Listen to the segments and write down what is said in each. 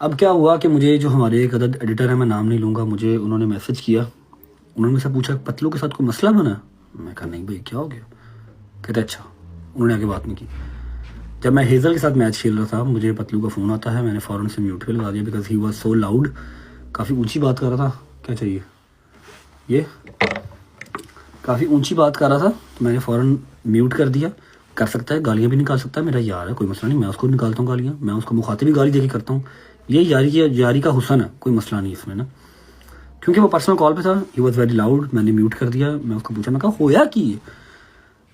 अब क्या हुआ कि मुझे जो हमारे एक अदद एडिटर है, मैं नाम नहीं लूँगा, मुझे उन्होंने मैसेज किया। उन्होंने मुझसे पूछा पतलू के साथ कोई मसला बना? मैं कहा नहीं भाई, क्या हो गया? कहते अच्छा। उन्होंने आगे बात नहीं की। जब मैं हेज़ल के साथ मैच खेल रहा था, मुझे पतलू का फ़ोन आता है, मैंने फ़ौरन से म्यूट पे लगा दिया because he was so loud. काफ़ी ऊंची बात कर रहा था। क्या चाहिए? ये काफ़ी ऊंची बात कर रहा था, तो मैंने फ़ौरन म्यूट कर दिया। कर सकता है, गालियाँ भी निकाल सकता है, मेरा यार है, कोई मसला नहीं, मैं उसको निकालता हूँ गालियाँ, मैं उसको मुखातिब भी गाली दे के करता हूँ। ये यारी का हुस्न है, कोई मसला नहीं इसमें ना। क्योंकि वो पर्सनल कॉल पे था, ही वॉज वेरी लाउड, मैंने म्यूट कर दिया। मैं उसको पूछा, मैं कहा होया कि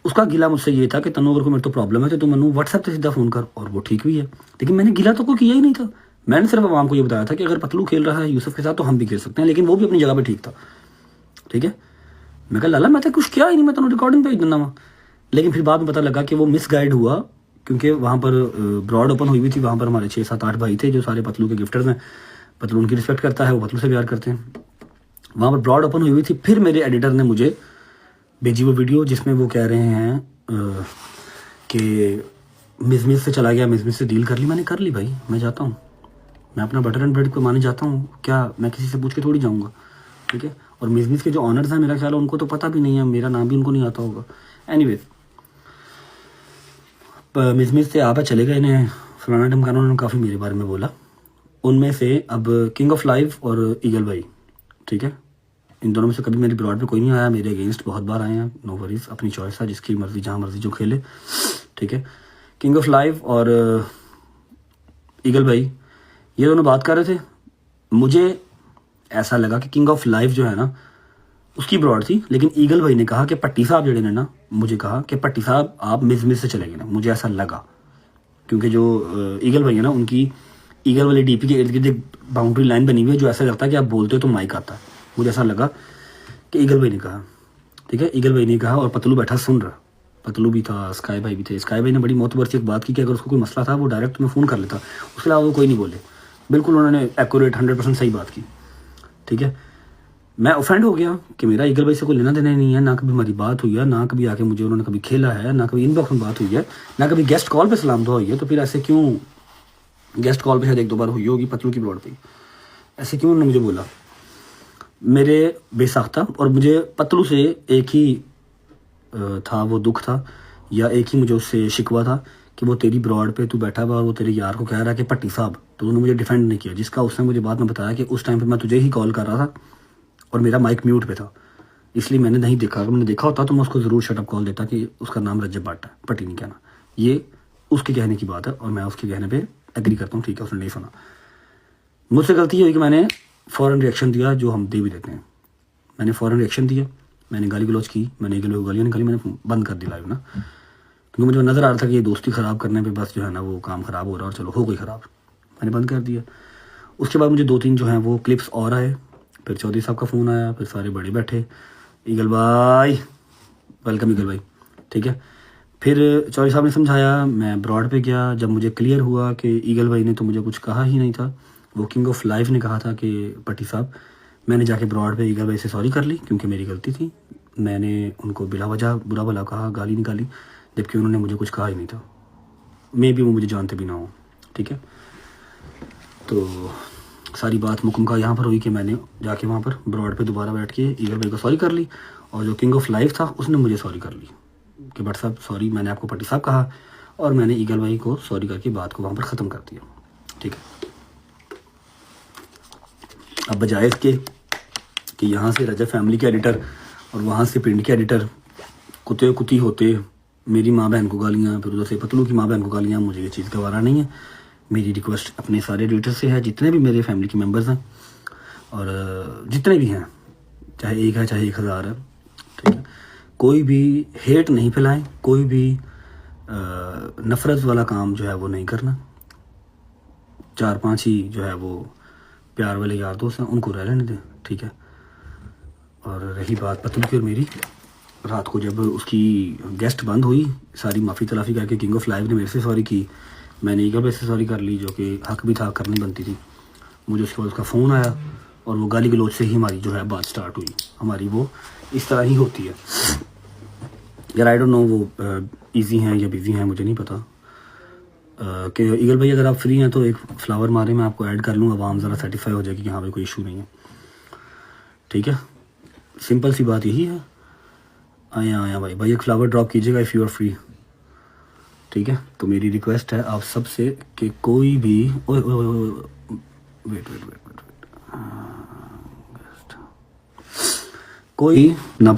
उसका गिला मुझसे ये था कि तनु अगर को मेरे तो प्रॉब्लम है तो तू मनु व्हाट्सएप से सीधा फ़ोन कर, और वो ठीक भी है। लेकिन मैंने गिला तो कोई किया ही नहीं था। मैंने सिर्फ आवाम को ये बताया था कि अगर पतलू खेल रहा है यूसुफ के साथ तो हम भी खेल सकते हैं, लेकिन वो भी अपनी जगह पे ठीक था। ठीक है, मैं कहा लाला मैं तो कुछ किया ही नहीं, मैं तेन रिकॉर्डिंग भेज देना वहाँ। लेकिन फिर बाद में पता लगा कि वो मिसगाइड हुआ, क्योंकि वहाँ पर ब्रॉड ओपन हुई हुई थी। वहाँ पर हमारे 6 7 8 भाई थे जो सारे पतलू के गिफ्टर्स हैं। पतलू उनकी रिस्पेक्ट करता है, वो पतलू से प्यार करते हैं। वहाँ पर ब्रॉड ओपन हुई हुई थी। फिर मेरे एडिटर ने मुझे भेजी वो वीडियो जिसमें वो कह रहे हैं कि मिज़ से चला गया, मिज़ से डील कर ली। मैंने कर ली भाई, मैं जाता हूँ, मैं अपना बटर एंड ब्रेड को माने जाता हूँ। क्या मैं किसी से पूछ के थोड़ी जाऊँगा? ठीक है, और मिज़ के जो ऑनर्स हैं मेरा ख्याल है उनको तो पता भी नहीं है, मेरा नाम भी उनको नहीं आता होगा। एनीवेज, मिज़ से आप चले गए, इन्हें फलाना ढमकाना, उन्होंने काफ़ी मेरे बारे में बोला। उनमें से अब किंग ऑफ लाइव और ईगल भाई, ठीक है, इन दोनों में से कभी मेरी ब्रॉड पे कोई नहीं आया। मेरे अगेंस्ट बहुत बार आए हैं, नो वरीज, अपनी चॉइस है, जिसकी मर्जी जहाँ मर्जी जो खेले। ठीक है, किंग ऑफ लाइव और ईगल भाई ये दोनों बात कर रहे थे। मुझे ऐसा लगा कि किंग ऑफ लाइव जो है ना उसकी ब्रॉड थी, लेकिन ईगल भाई ने कहा कि पट्टी साहब जड़े ने ना मुझे कहा कि पट्टी साहब आप मिस से चले गए ना। मुझे ऐसा लगा क्योंकि जो ईगल भाई है ना उनकी ईगल वाले डीपी के इर्द गिर्द एक बाउंड्री लाइन बनी हुई है जो ऐसा लगता है कि आप बोलते हो तो माइक आता है। मुझे ऐसा लगा कि ईगल भाई ने कहा। ठीक है, ईगल भाई ने कहा और पतलू बैठा सुन रहा। पतलू भी था, स्काई भाई भी थे। स्काई भाई ने बड़ी मोतबर से एक बात की कि अगर उसको कोई मसला था वो डायरेक्ट तुम्हें फ़ोन कर लेता, उसके अलावा वो कोई नहीं बोले। बिल्कुल उन्होंने एक्यूरेट 100% सही बात की। ठीक है, मैं ऑफेंड हो गया कि मेरा ईगल भाई से कोई लेना देना नहीं है, ना कभी हमारी बात हुई है, ना कभी आके मुझे उन्होंने कभी खेला है, ना कभी इनबॉक्स में बात हुई है, ना कभी गेस्ट कॉल पे सलाम दुआ हुई है। तो फिर ऐसे क्यों, गेस्ट कॉल पे शायद 1 2 बार हुई होगी पतलू की ब्रॉड पे, ऐसे क्यों उन्होंने मुझे बोला? मेरे बेसाख्ता, और मुझे पतलू से एक ही था वो दुख था, या एक ही मुझे उससे शिकवा था कि वो तेरी ब्रॉड पे तू बैठा हुआ और वो तेरे यार को कह रहा है कि पट्टी साहब, तो उन्होंने मुझे डिफेंड नहीं किया। जिसका उसने मुझे बाद में बताया कि उस टाइम पे मैं तुझे ही कॉल कर रहा था और मेरा माइक म्यूट पे था, इसलिए मैंने नहीं देखा। अगर मैंने देखा होता तो मैं उसको ज़रूर शटअप कॉल देता कि उसका नाम रज्जब बाटा है, पट्टी नहीं कहना। ये उसके कहने की बात है और मैं उसके कहने पर एग्री करता हूँ। ठीक है, उसने नहीं सुना। मुझसे गलती हुई कि मैंने फ़ौरन रिएक्शन दिया, जो हम दे भी देते हैं। मैंने फ़ौरन रिएक्शन दिया, मैंने गाली गलौज की, मैंने गालियाँ निकाली, मैंने बंद कर दी लाइव ना, क्योंकि मुझे नज़र आ रहा था कि ये दोस्ती ख़राब करने पे बस जो है ना वो काम ख़राब हो रहा है, और चलो हो गई ख़राब, मैंने बंद कर दिया। उसके बाद मुझे 2 3 जो हैं वो क्लिप्स और आए, फिर चौधरी साहब का फ़ोन आया, फिर सारे बड़े बैठे, ईगल भाई वेलकम ईगल भाई। ठीक है, फिर चौधरी साहब ने समझाया, मैं ब्रॉड पे गया। जब मुझे क्लियर हुआ कि ईगल भाई ने तो मुझे कुछ कहा ही नहीं था, वो किंग ऑफ लाइफ ने कहा था कि पट्टी साहब, मैंने जाके ब्रॉड पे ईगल भाई से सॉरी कर ली क्योंकि मेरी गलती थी। मैंने उनको बिला वजह बुरा भला कहा, गाली निकाली, जबकि उन्होंने मुझे कुछ कहा ही नहीं था। मे भी वो मुझे जानते भी ना हो। ठीक है, तो सारी बात मुकम का यहाँ पर हुई कि मैंने जाके वहाँ पर ब्रॉड पे दोबारा बैठ के ईगल भाई को सॉरी कर ली, और जो किंग ऑफ लाइफ था उसने मुझे सॉरी कर ली कि भट्ट साहब सॉरी, मैंने आपको पट्टी साहब कहा, और मैंने ईगल भाई को सॉरी करके बात को वहाँ पर ख़त्म कर दिया। ठीक है, अब बजाय इसके कि यहाँ से रजब फैमिली के एडिटर और वहाँ से पिंड के एडिटर कुत्ते कुत्ती होते, मेरी माँ बहन को गालियाँ, फिर उधर से पतलू की माँ बहन को गालियाँ, मुझे ये चीज़ गवारा नहीं है। मेरी रिक्वेस्ट अपने सारे एडिटर से है, जितने भी मेरे फैमिली के मेंबर्स हैं और जितने भी हैं, चाहे 1 है चाहे 1000 है, ठीक है, कोई भी हेट नहीं फैलाएं, कोई भी नफ़रत वाला काम जो है वो नहीं करना। 4 5 ही जो है वो प्यार वाले यार दोस्त हैं, उनको रह लेने दें। ठीक है, और रही बात पतलू की और मेरी, रात को जब उसकी गेस्ट बंद हुई, सारी माफ़ी तलाफ़ी करके किंग ऑफ लाइव ने मेरे से सॉरी की, मैंने ईगल भाई से सॉरी कर ली, जो कि हक भी था, करनी बनती थी। मुझे उसके बाद उसका फ़ोन आया और वो गाली गलौज से ही हमारी जो है बात स्टार्ट हुई। हमारी वो इस तरह ही होती है यार। आई डोंट नो वो ईजी हैं या बिज़ी हैं, मुझे नहीं पता। कि ईगल भाई अगर आप फ्री हैं तो एक फ्लावर मारे, मैं आपको ऐड कर लूँगा, आवाम ज़रा सेटिस्फाई हो जाएगी कि हाँ भाई कोई इशू नहीं है। ठीक है, सिंपल सी बात यही है। आया आया भाई, भाई एक फ्लावर ड्रॉप कीजिएगा इफ़ यू आर फ्री। ठीक है, तो मेरी रिक्वेस्ट है आप सबसे कि कोई भी वेट वेट वेट वेट, कोई ना